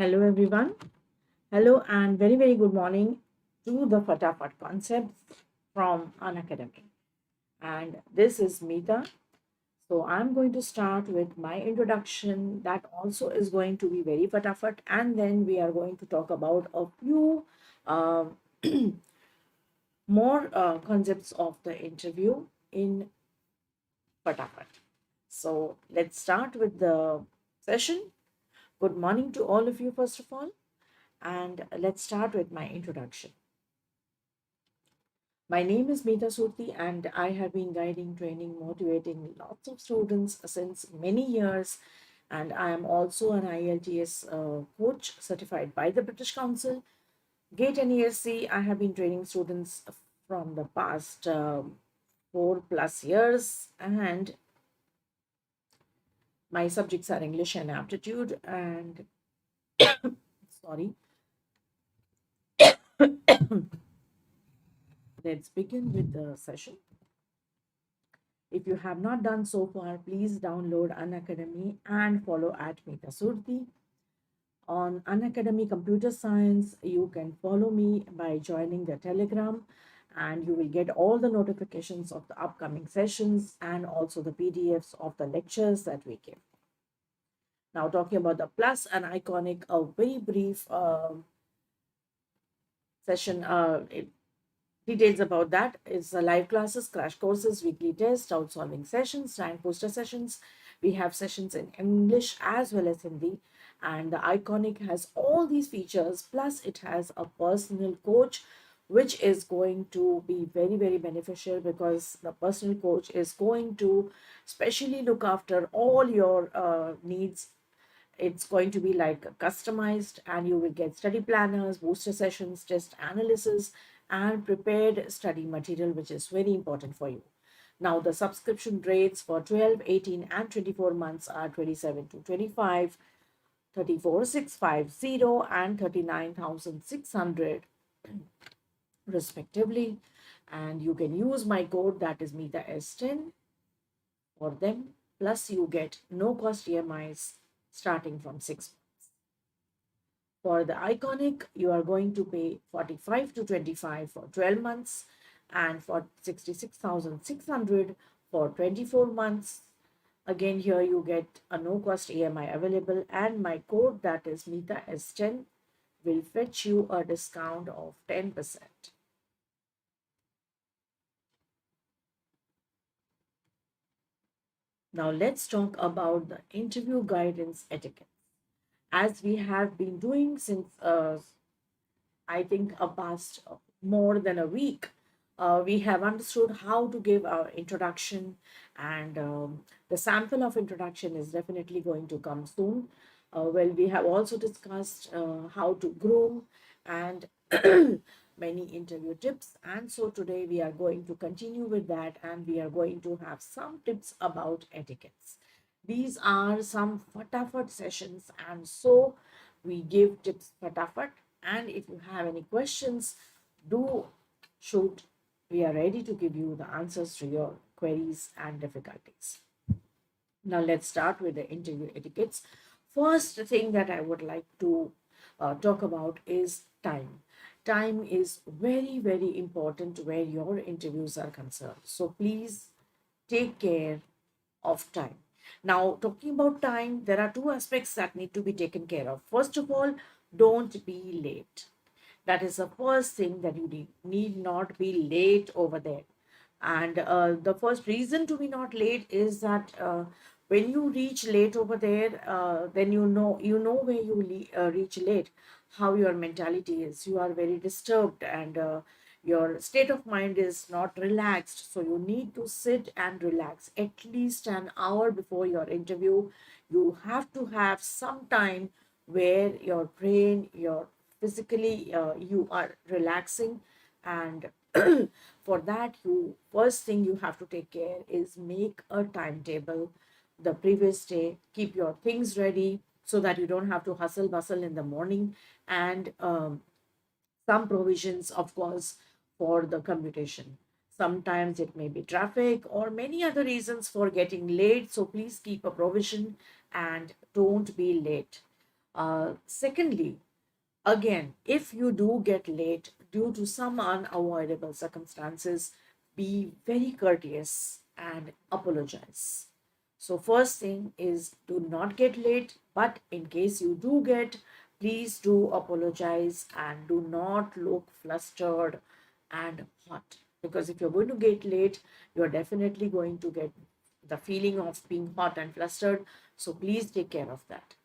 Hello, everyone. Hello, and very, very good morning to the Fatafat concepts from Unacademy. And this is Mita. So, I'm going to start with my introduction that also is going to be very Fatafat, and then we are going to talk about a few uh, more concepts of the interview in Fatafat. So, let's start with the session. Good morning to all of you, first of all. And let's start with my introduction. My name is Mita Surti, and I have been guiding, training, motivating lots of students since many years. And I am also an IELTS coach certified by the British Council. GATE and ESC, I have been training students from the past 4+ years, and my subjects are English and aptitude. And sorry, let's begin with the session. If you have not done so far, please download Unacademy and follow at Mita Surti. On Unacademy Computer Science, you can follow me by joining the Telegram, and you will get all the notifications of the upcoming sessions and also the PDFs of the lectures that we give. Now, talking about the plus and iconic, a very brief session. Details about that is live classes, crash courses, weekly tests, out solving sessions, rank poster sessions. We have sessions in English as well as Hindi. And the Iconic has all these features, plus it has a personal coach, which is going to be very, very beneficial because the personal coach is going to specially look after all your needs. It's going to be like customized, and you will get study planners, booster sessions, test analysis, and prepared study material, which is very important for you. Now, the subscription rates for 12, 18, and 24 months are 27 to 25, 34,650, and 39,600 respectively. And you can use my code, that is Mita S10, for them. Plus, you get no cost EMIs starting from 6 months. For the Iconic, you are going to pay 45 to 25 for 12 months and for 66,600 for 24 months. Again, here you get a no cost EMI available, and my code, that is Mita S10, will fetch you a discount of 10%. Now let's talk about the interview guidance etiquette. As we have been doing since I think a past more than a week, we have understood how to give our introduction, and the sample of introduction is definitely going to come soon. Well, we have also discussed how to groom and many interview tips. And so today we are going to continue with that, and we are going to have some tips about etiquettes. These are some fatafat sessions, and so we give tips fatafat. And if you have any questions, do shoot. We are ready to give you the answers to your queries and difficulties. Now, let's start with the interview etiquettes. First thing that I would like to talk about is time. Time is very, very important where your interviews are concerned. So, please take care of time. Now, talking about time, there are two aspects that need to be taken care of. First of all, don't be late. That is the first thing, that you need not be late over there. And the first reason to be not late is that when you reach late over there, then you know where you reach late, how your mentality is. You are very disturbed, and your state of mind is not relaxed. So you need to sit and relax at least an hour before your interview. You have to have some time where your brain, your physically, you are relaxing. And for that, you first thing you have to take care is make a timetable the previous day. Keep your things ready so that you don't have to hustle bustle in the morning. And some provisions, of course, for the commutation. Sometimes it may be traffic or many other reasons for getting late. So please keep a provision and don't be late. Secondly, again, if you do get late due to some unavoidable circumstances, be very courteous and apologize. So, first thing is do not get late, but in case you do get, please do apologize and do not look flustered and hot. Because if you're going to get late, you're definitely going to get the feeling of being hot and flustered. So, please take care of that.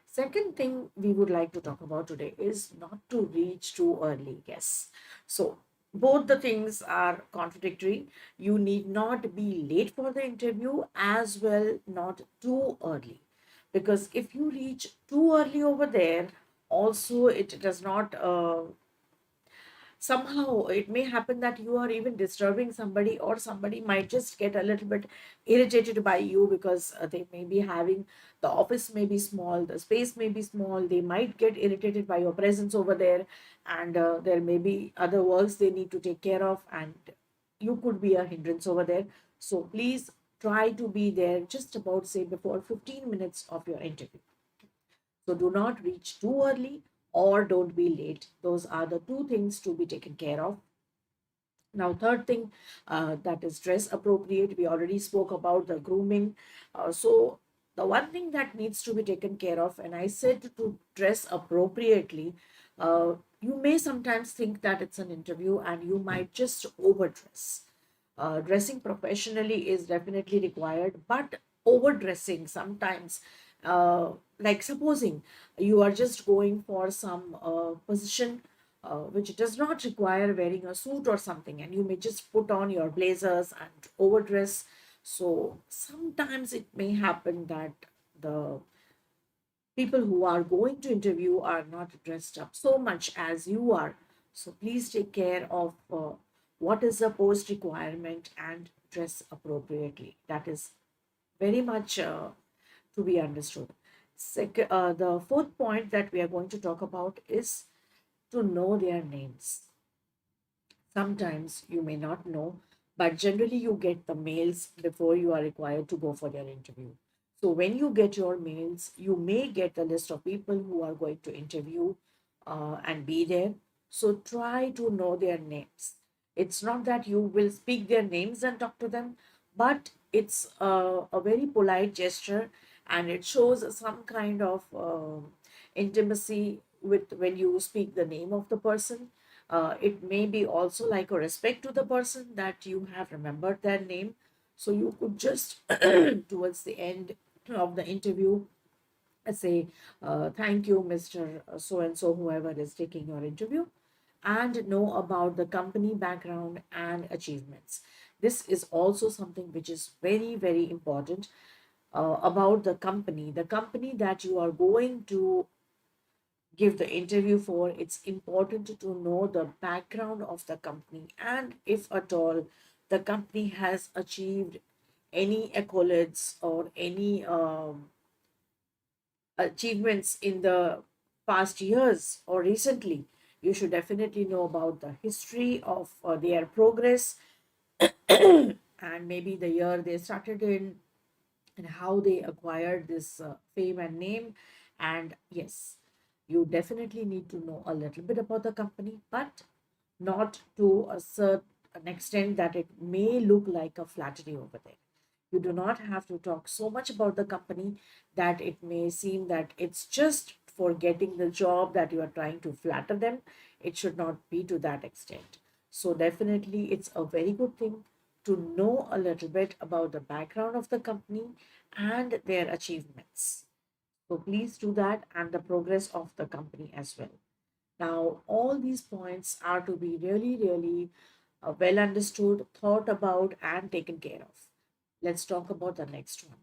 Second thing we would like to talk about today is not to reach too early. Yes. So, both the things are contradictory. You need not be late for the interview as well, not too early. Because if you reach too early over there, also it does not somehow it may happen that you are even disturbing somebody, or somebody might just get a little bit irritated by you because they may be having, the office may be small, the space may be small, they might get irritated by your presence over there, and there may be other works they need to take care of, and you could be a hindrance over there. So please try to be there just about, say, before 15 minutes of your interview. So do not reach too early or don't be late. Those are the two things to be taken care of. Now, third thing, that is dress appropriate. We already spoke about the grooming. So the one thing that needs to be taken care of, and I said to dress appropriately, you may sometimes think that it's an interview and you might just overdress. Dressing professionally is definitely required, but overdressing sometimes, like supposing you are just going for some position which does not require wearing a suit or something, and you may just put on your blazers and overdress. So sometimes it may happen that the people who are going to interview are not dressed up so much as you are. So please take care of what is the post requirement and dress appropriately. That is very much to be understood. The fourth point that we are going to talk about is to know their names. Sometimes you may not know, but generally you get the mails before you are required to go for your interview. So when you get your mails, you may get a list of people who are going to interview and be there. So try to know their names. It's not that you will speak their names and talk to them, but it's a very polite gesture, and it shows some kind of intimacy with when you speak the name of the person. It may be also like a respect to the person that you have remembered their name. So you could just, towards the end of the interview, say, thank you, Mr. So and so, whoever is taking your interview, and know about the company background and achievements. This is also something which is very, very important about the company that you are going to give the interview for. It's important to know the background of the company, and if at all the company has achieved any accolades or any achievements in the past years or recently, you should definitely know about the history of their progress and maybe the year they started in and how they acquired this fame and name. And yes, you definitely need to know a little bit about the company, but not to a certain extent that it may look like a flattery over there. You do not have to talk so much about the company that it may seem that it's just for getting the job that you are trying to flatter them. It should not be to that extent. So, definitely, it's a very good thing to know a little bit about the background of the company and their achievements. So, please do that, and the progress of the company as well. Now, all these points are to be really, really well understood, thought about, and taken care of. Let's talk about the next one.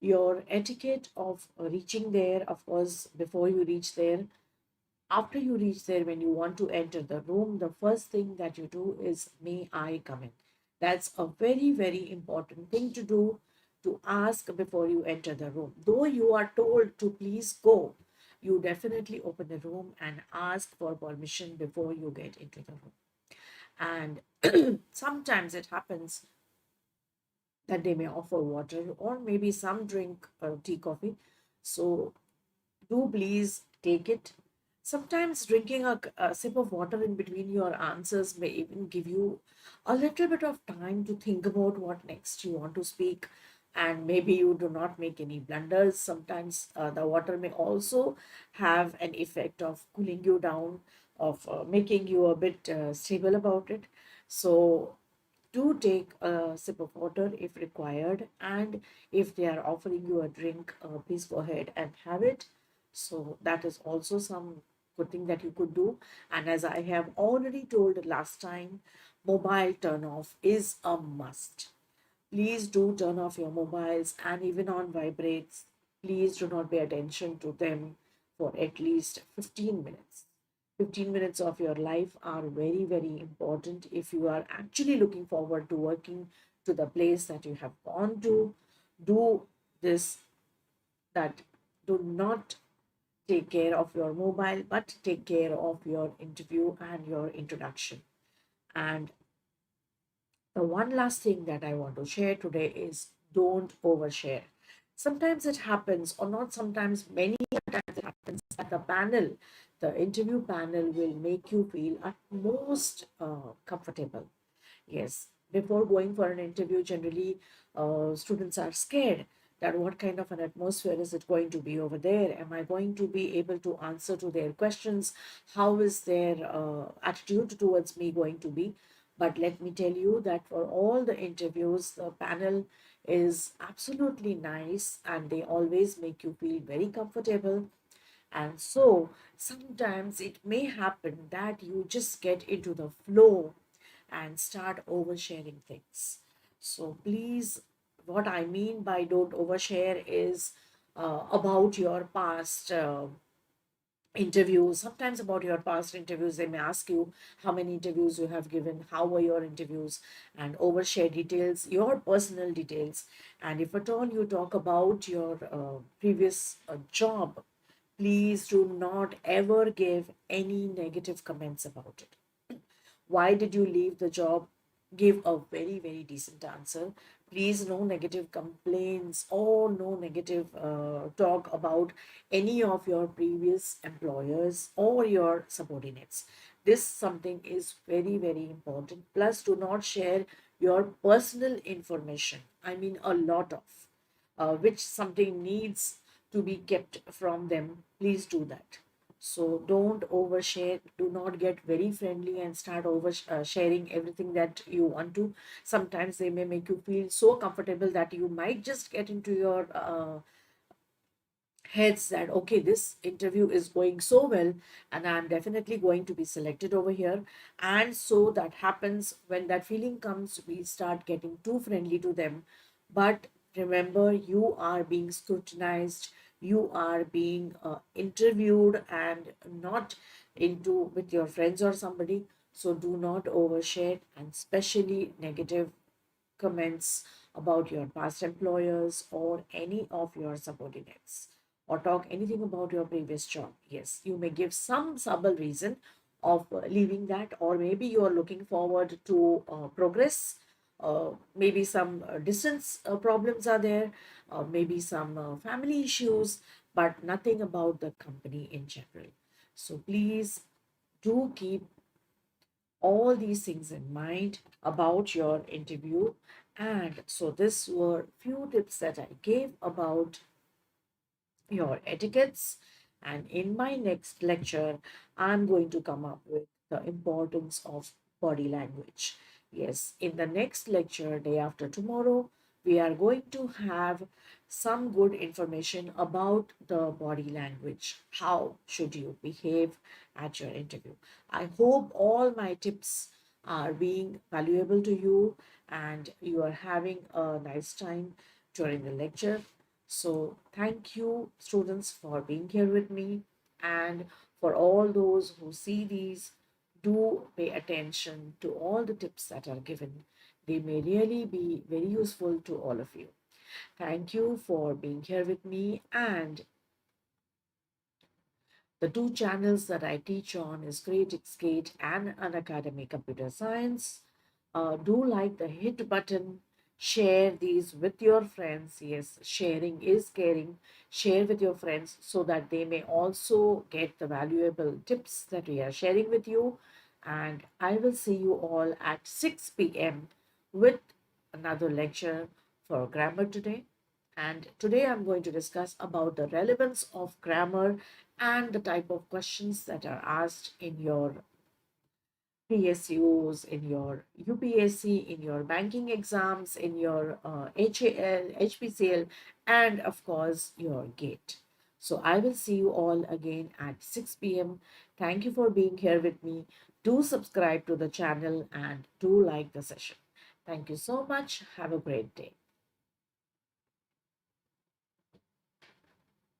Your etiquette of reaching there, of course, before you reach there. After you reach there, when you want to enter the room, the first thing that you do is, may I come in? That's a very, very important thing to do, to ask before you enter the room. Though you are told to please go, you definitely open the room and ask for permission before you get into the room. And sometimes it happens that they may offer water or maybe some drink, tea, coffee. So Do please take it. Sometimes drinking a sip of water in between your answers may even give you a little bit of time to think about what next you want to speak, and maybe you do not make any blunders. Sometimes the water may also have an effect of cooling you down, of making you a bit stable about it. So do take a sip of water if required, and if they are offering you a drink, please go ahead and have it. So that is also some good thing that you could do. And as I have already told last time, mobile turn off is a must. Please do turn off your mobiles, and even on vibrates, please do not pay attention to them for at least 15 minutes. 15 minutes of your life are very, very important if you are actually looking forward to working to the place that you have gone to. Do this, that do not take care of your mobile, but take care of your interview and your introduction. And the one last thing that I want to share today is don't overshare. Sometimes it happens, or not sometimes, many times it happens that the interview panel will make you feel at most comfortable. Yes, before going for an interview, generally students are scared that what kind of an atmosphere is it going to be over there? Am I going to be able to answer to their questions? How is their attitude towards me going to be? But let me tell you that for all the interviews, the panel is absolutely nice and they always make you feel very comfortable. And so sometimes it may happen that you just get into the flow and start oversharing things. So please, what I mean by don't overshare is about your past interviews. Sometimes about your past interviews, they may ask you how many interviews you have given, how were your interviews, and overshare details, your personal details. And if at all you talk about your previous job, please do not ever give any negative comments about it. Why did you leave the job? Give a very, very decent answer. Please, no negative complaints or no negative talk about any of your previous employers or your subordinates. This something is very, very important. Plus, do not share your personal information. I mean, a lot of which something needs to be kept from them. Please do that. So don't overshare. Do not get very friendly and start over sharing everything that you want to. Sometimes they may make you feel so comfortable that you might just get into your heads that okay, this interview is going so well and I'm definitely going to be selected over here. And so that happens. When that feeling comes, we start getting too friendly to them. But remember, you are being scrutinized, you are being interviewed, and not into with your friends or somebody. So do not overshare, and especially negative comments about your past employers or any of your subordinates, or talk anything about your previous job. Yes, you may give some subtle reason of leaving that, or maybe you are looking forward to progress. Maybe some distance problems are there, maybe some family issues, but nothing about the company in general. So please do keep all these things in mind about your interview. And so this were few tips that I gave about your etiquettes. And in my next lecture, I'm going to come up with the importance of body language. Yes, in the next lecture, day after tomorrow, we are going to have some good information about the body language. How should you behave at your interview? I hope all my tips are being valuable to you and you are having a nice time during the lecture. So, thank you, students, for being here with me. And for all those who see these, do pay attention to all the tips that are given. They may really be very useful to all of you. Thank you for being here with me. And the two channels that I teach on is Great Etiquette and Unacademy Computer Science. Do like the hit button, Share these with your friends. Yes, sharing is caring. Share with your friends so that they may also get the valuable tips that we are sharing with you. And I will see you all at 6 p.m. with another lecture for grammar today. And today I'm going to discuss about the relevance of grammar and the type of questions that are asked in your PSUs, in your UPSC, in your banking exams, in your HAL, HPCL, and of course your GATE. So I will see you all again at 6 p.m. Thank you for being here with me. Do subscribe to the channel and do like the session. Thank you so much. Have a great day.